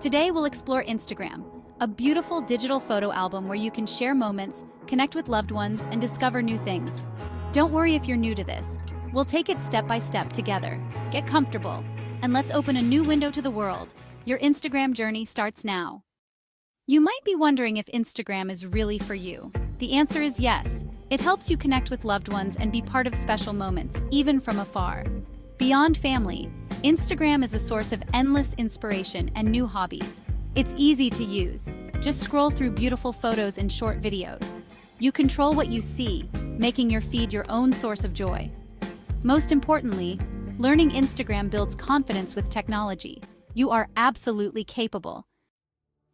Today we'll explore Instagram, a beautiful digital photo album where you can share moments, connect with loved ones, and discover new things. Don't worry if you're new to this. We'll take it step by step together. Get comfortable, and let's open a new window to the world. Your Instagram journey starts now. You might be wondering if Instagram is really for you. The answer is yes. It helps you connect with loved ones and be part of special moments, even from afar. Beyond family, Instagram is a source of endless inspiration and new hobbies. It's easy to use. Just scroll through beautiful photos and short videos. You control what you see, making your feed your own source of joy. Most importantly, learning Instagram builds confidence with technology. You are absolutely capable.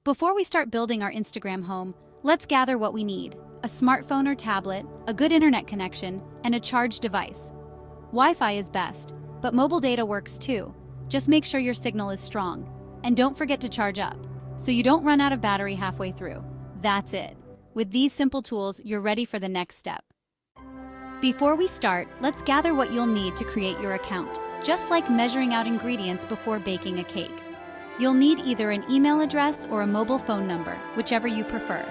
Before we start building our Instagram home, let's gather what we need: a smartphone or tablet, a good internet connection, and a charged device. Wi-Fi is best, but mobile data works too. Just make sure your signal is strong. And don't forget to charge up, so you don't run out of battery halfway through. That's it. With these simple tools, you're ready for the next step. Before we start, let's gather what you'll need to create your account, just like measuring out ingredients before baking a cake. You'll need either an email address or a mobile phone number, whichever you prefer.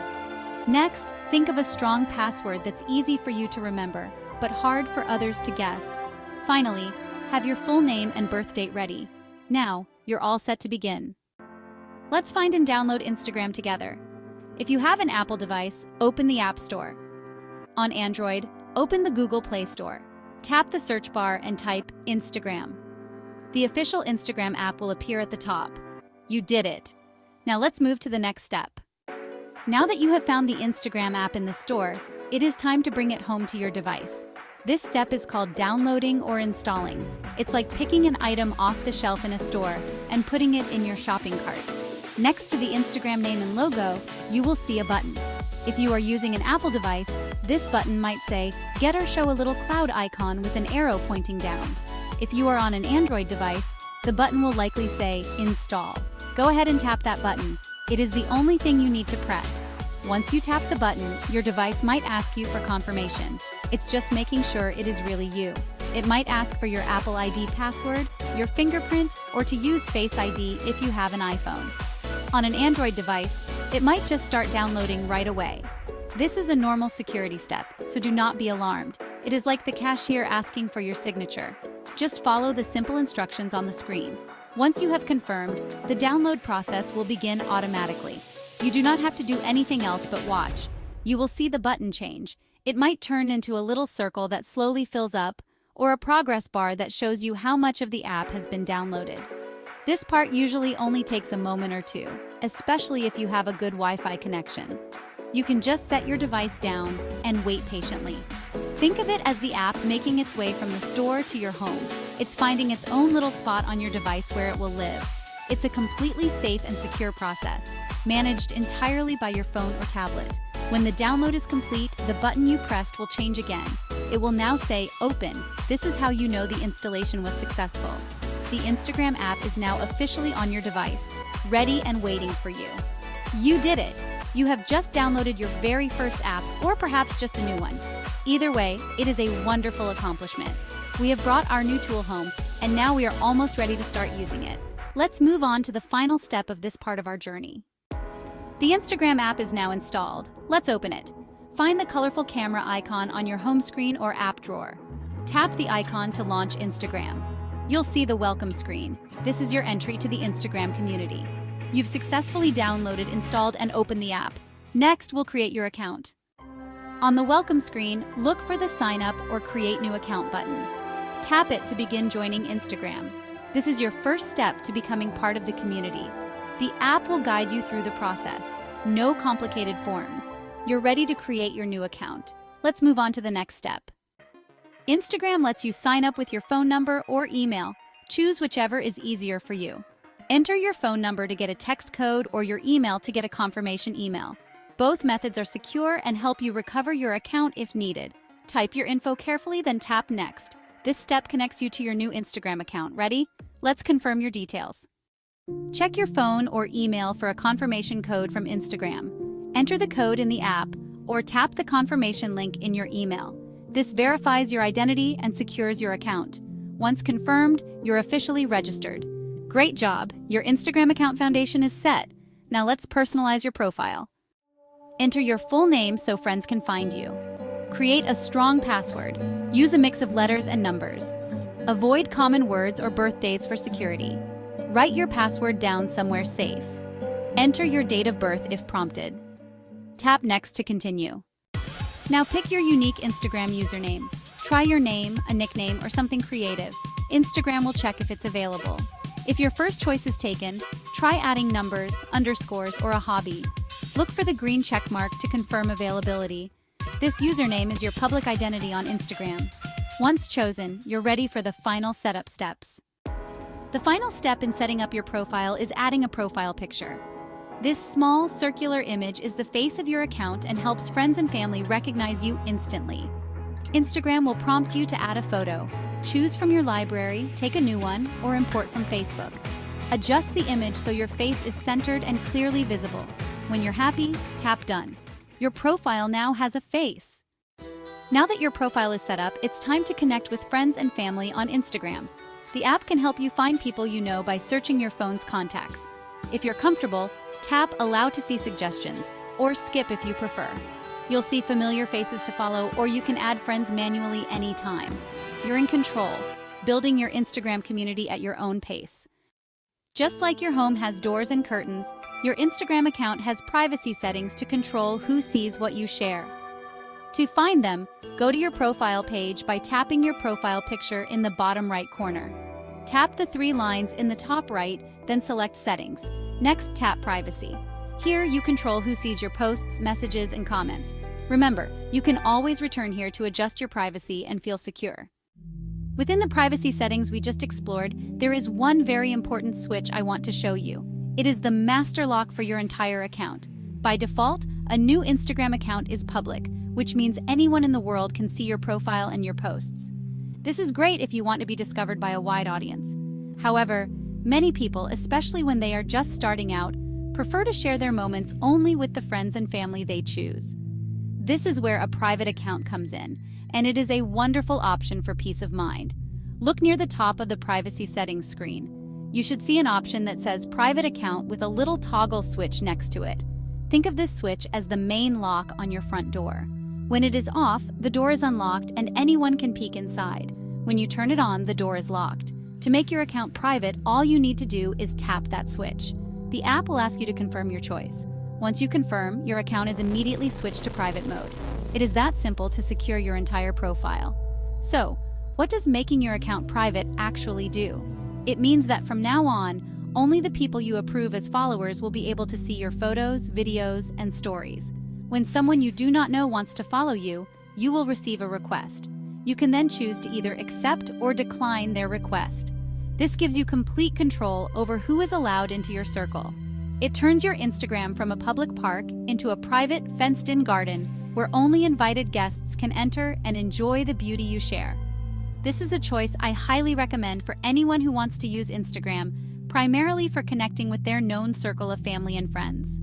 Next, think of a strong password that's easy for you to remember, but hard for others to guess. Finally, have your full name and birth date ready. Now, you're all set to begin. Let's find and download Instagram together. If you have an Apple device, open the App Store. On Android, open the Google Play Store. Tap the search bar and type Instagram. The official Instagram app will appear at the top. You did it. Now let's move to the next step. Now that you have found the Instagram app in the store, it is time to bring it home to your device. This step is called downloading or installing. It's like picking an item off the shelf in a store and putting it in your shopping cart. Next to the Instagram name and logo, you will see a button. If you are using an Apple device, this button might say, "Get or show a little cloud icon with an arrow pointing down." If you are on an Android device, the button will likely say, "Install." Go ahead and tap that button. It is the only thing you need to press. Once you tap the button, your device might ask you for confirmation. It's just making sure it is really you. It might ask for your Apple ID password, your fingerprint, or to use Face ID if you have an iPhone. On an Android device, it might just start downloading right away. This is a normal security step, so do not be alarmed. It is like the cashier asking for your signature. Just follow the simple instructions on the screen. Once you have confirmed, the download process will begin automatically. You do not have to do anything else but watch. You will see the button change. It might turn into a little circle that slowly fills up, or a progress bar that shows you how much of the app has been downloaded. This part usually only takes a moment or two, especially if you have a good Wi-Fi connection. You can just set your device down and wait patiently. Think of it as the app making its way from the store to your home. It's finding its own little spot on your device where it will live. It's a completely safe and secure process, managed entirely by your phone or tablet. When the download is complete, the button you pressed will change again. It will now say Open. This is how you know the installation was successful. The Instagram app is now officially on your device, ready and waiting for you. You did it! You have just downloaded your very first app, or perhaps just a new one. Either way, it is a wonderful accomplishment. We have brought our new tool home, and now we are almost ready to start using it. Let's move on to the final step of this part of our journey. The Instagram app is now installed. Let's open it. Find the colorful camera icon on your home screen or app drawer. Tap the icon to launch Instagram. You'll see the welcome screen. This is your entry to the Instagram community. You've successfully downloaded, installed, and opened the app. Next, we'll create your account. On the welcome screen, look for the Sign Up or Create New Account button. Tap it to begin joining Instagram. This is your first step to becoming part of the community. The app will guide you through the process. No complicated forms. You're ready to create your new account. Let's move on to the next step. Instagram lets you sign up with your phone number or email. Choose whichever is easier for you. Enter your phone number to get a text code or your email to get a confirmation email. Both methods are secure and help you recover your account if needed. Type your info carefully, then tap Next. This step connects you to your new Instagram account. Ready? Let's confirm your details. Check your phone or email for a confirmation code from Instagram. Enter the code in the app or tap the confirmation link in your email. This verifies your identity and secures your account. Once confirmed, you're officially registered. Great job! Your Instagram account foundation is set. Now let's personalize your profile. Enter your full name so friends can find you. Create a strong password. Use a mix of letters and numbers. Avoid common words or birthdays for security. Write your password down somewhere safe. Enter your date of birth if prompted. Tap Next to continue. Now pick your unique Instagram username. Try your name, a nickname, or something creative. Instagram will check if it's available. If your first choice is taken, try adding numbers, underscores, or a hobby. Look for the green check mark to confirm availability. This username is your public identity on Instagram. Once chosen, you're ready for the final setup steps. The final step in setting up your profile is adding a profile picture. This small, circular image is the face of your account and helps friends and family recognize you instantly. Instagram will prompt you to add a photo. Choose from your library, take a new one, or import from Facebook. Adjust the image so your face is centered and clearly visible. When you're happy, tap Done. Your profile now has a face. Now that your profile is set up, it's time to connect with friends and family on Instagram. The app can help you find people you know by searching your phone's contacts. If you're comfortable, tap Allow to see suggestions, or skip if you prefer. You'll see familiar faces to follow, or you can add friends manually anytime. You're in control, building your Instagram community at your own pace. Just like your home has doors and curtains, your Instagram account has privacy settings to control who sees what you share. To find them, go to your profile page by tapping your profile picture in the bottom right corner. Tap the three lines in the top right, then select Settings. Next, tap Privacy. Here, you control who sees your posts, messages, and comments. Remember, you can always return here to adjust your privacy and feel secure. Within the privacy settings we just explored, there is one very important switch I want to show you. It is the master lock for your entire account. By default, a new Instagram account is public, which means anyone in the world can see your profile and your posts. This is great if you want to be discovered by a wide audience. However, many people, especially when they are just starting out, prefer to share their moments only with the friends and family they choose. This is where a private account comes in, and it is a wonderful option for peace of mind. Look near the top of the privacy settings screen. You should see an option that says Private Account with a little toggle switch next to it. Think of this switch as the main lock on your front door. When it is off, the door is unlocked and anyone can peek inside. When you turn it on, the door is locked. To make your account private, all you need to do is tap that switch. The app will ask you to confirm your choice. Once you confirm, your account is immediately switched to private mode. It is that simple to secure your entire profile. So, what does making your account private actually do? It means that from now on, only the people you approve as followers will be able to see your photos, videos, and stories. When someone you do not know wants to follow you, you will receive a request. You can then choose to either accept or decline their request. This gives you complete control over who is allowed into your circle. It turns your Instagram from a public park into a private, fenced-in garden where only invited guests can enter and enjoy the beauty you share. This is a choice I highly recommend for anyone who wants to use Instagram primarily for connecting with their known circle of family and friends.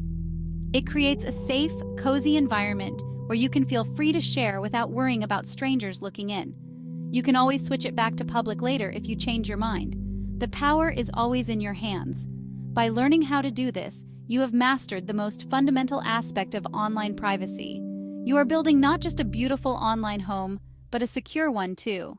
It creates a safe, cozy environment where you can feel free to share without worrying about strangers looking in. You can always switch it back to public later if you change your mind. The power is always in your hands. By learning how to do this, you have mastered the most fundamental aspect of online privacy. You are building not just a beautiful online home, but a secure one too.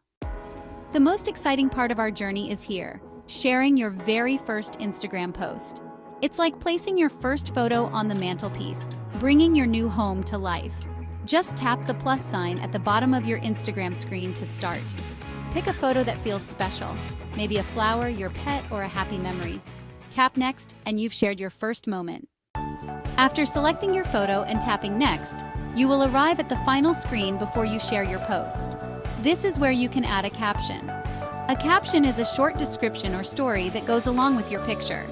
The most exciting part of our journey is here, sharing your very first Instagram post. It's like placing your first photo on the mantelpiece, bringing your new home to life. Just tap the plus sign at the bottom of your Instagram screen to start. Pick a photo that feels special, maybe a flower, your pet, or a happy memory. Tap Next, and you've shared your first moment. After selecting your photo and tapping Next, you will arrive at the final screen before you share your post. This is where you can add a caption. A caption is a short description or story that goes along with your picture.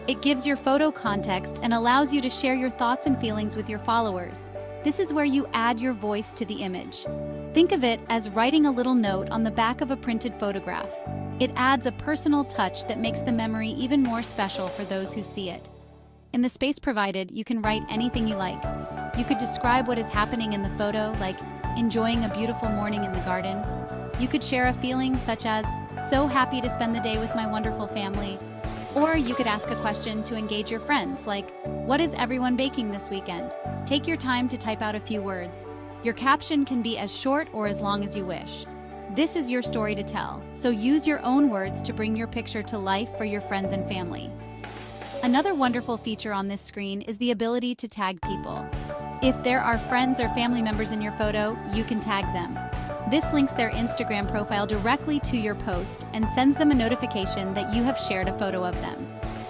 It gives your photo context and allows you to share your thoughts and feelings with your followers. This is where you add your voice to the image. Think of it as writing a little note on the back of a printed photograph. It adds a personal touch that makes the memory even more special for those who see it. In the space provided, you can write anything you like. You could describe what is happening in the photo, like enjoying a beautiful morning in the garden. You could share a feeling such as, so happy to spend the day with my wonderful family. Or you could ask a question to engage your friends, like, "What is everyone baking this weekend?" Take your time to type out a few words. Your caption can be as short or as long as you wish. This is your story to tell, so use your own words to bring your picture to life for your friends and family. Another wonderful feature on this screen is the ability to tag people. If there are friends or family members in your photo, you can tag them. This links their Instagram profile directly to your post and sends them a notification that you have shared a photo of them.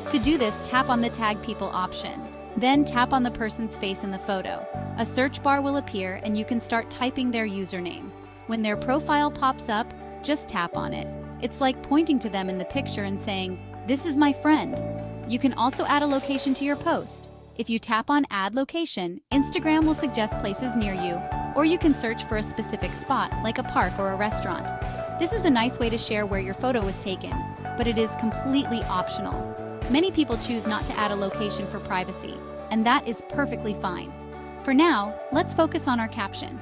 To do this, tap on the Tag People option. Then tap on the person's face in the photo. A search bar will appear and you can start typing their username. When their profile pops up, just tap on it. It's like pointing to them in the picture and saying, "This is my friend." You can also add a location to your post. If you tap on Add Location, Instagram will suggest places near you, or you can search for a specific spot, like a park or a restaurant. This is a nice way to share where your photo was taken, but it is completely optional. Many people choose not to add a location for privacy, and that is perfectly fine. For now, let's focus on our caption.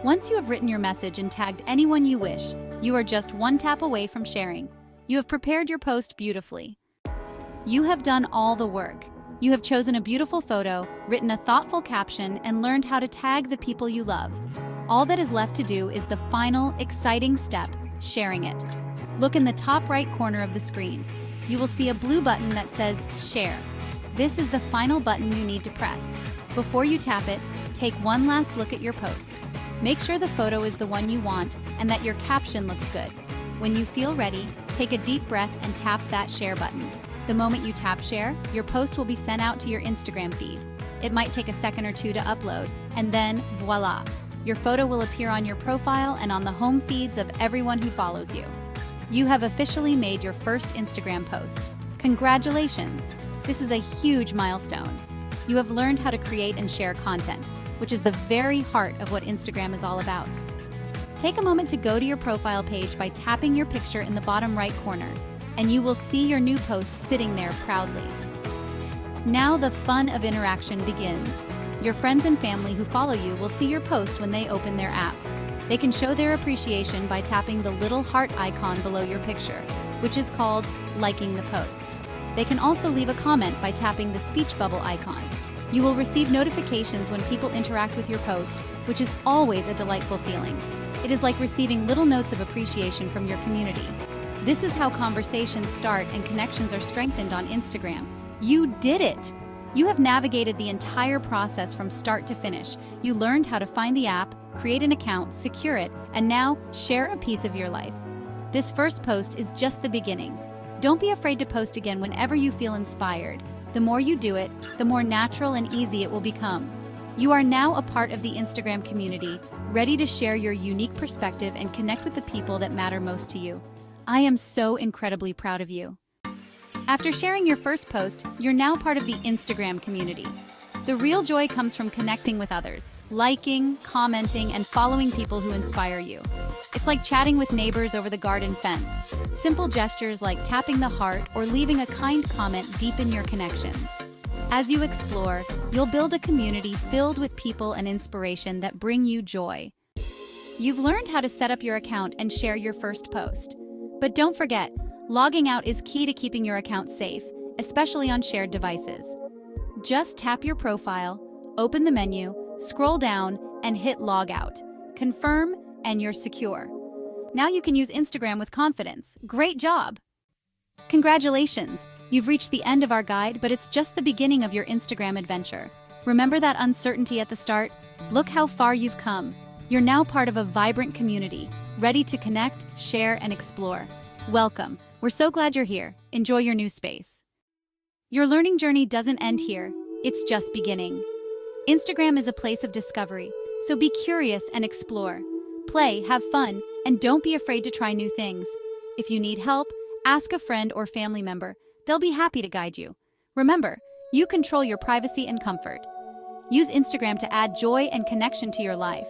Once you have written your message and tagged anyone you wish, you are just one tap away from sharing. You have prepared your post beautifully. You have done all the work. You have chosen a beautiful photo, written a thoughtful caption, and learned how to tag the people you love. All that is left to do is the final, exciting step, sharing it. Look in the top right corner of the screen. You will see a blue button that says Share. This is the final button you need to press. Before you tap it, take one last look at your post. Make sure the photo is the one you want and that your caption looks good. When you feel ready, take a deep breath and tap that Share button. The moment you tap Share, your post will be sent out to your Instagram feed. It might take a second or two to upload, and then voila! Your photo will appear on your profile and on the home feeds of everyone who follows you. You have officially made your first Instagram post. Congratulations! This is a huge milestone. You have learned how to create and share content, which is the very heart of what Instagram is all about. Take a moment to go to your profile page by tapping your picture in the bottom right corner, and you will see your new post sitting there proudly. Now the fun of interaction begins. Your friends and family who follow you will see your post when they open their app. They can show their appreciation by tapping the little heart icon below your picture, which is called liking the post. They can also leave a comment by tapping the speech bubble icon. You will receive notifications when people interact with your post, which is always a delightful feeling. It is like receiving little notes of appreciation from your community. This is how conversations start and connections are strengthened on Instagram. You did it! You have navigated the entire process from start to finish. You learned how to find the app, create an account, secure it, and now share a piece of your life. This first post is just the beginning. Don't be afraid to post again whenever you feel inspired. The more you do it, the more natural and easy it will become. You are now a part of the Instagram community, ready to share your unique perspective and connect with the people that matter most to you. I am so incredibly proud of you. After sharing your first post, you're now part of the Instagram community. The real joy comes from connecting with others, liking, commenting, and following people who inspire you. It's like chatting with neighbors over the garden fence. Simple gestures like tapping the heart or leaving a kind comment deepen your connections. As you explore, you'll build a community filled with people and inspiration that bring you joy. You've learned how to set up your account and share your first post. But don't forget, logging out is key to keeping your account safe, especially on shared devices. Just tap your profile, open the menu, scroll down, and hit log out. Confirm, and you're secure. Now you can use Instagram with confidence. Great job! Congratulations! You've reached the end of our guide, but it's just the beginning of your Instagram adventure. Remember that uncertainty at the start? Look how far you've come. You're now part of a vibrant community, ready to connect, share, and explore. Welcome. We're so glad you're here. Enjoy your new space. Your learning journey doesn't end here. It's just beginning. Instagram is a place of discovery, so be curious and explore. Play, have fun, and don't be afraid to try new things. If you need help, ask a friend or family member. They'll be happy to guide you. Remember, you control your privacy and comfort. Use Instagram to add joy and connection to your life.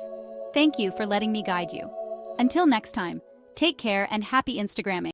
Thank you for letting me guide you. Until next time, take care and happy Instagramming.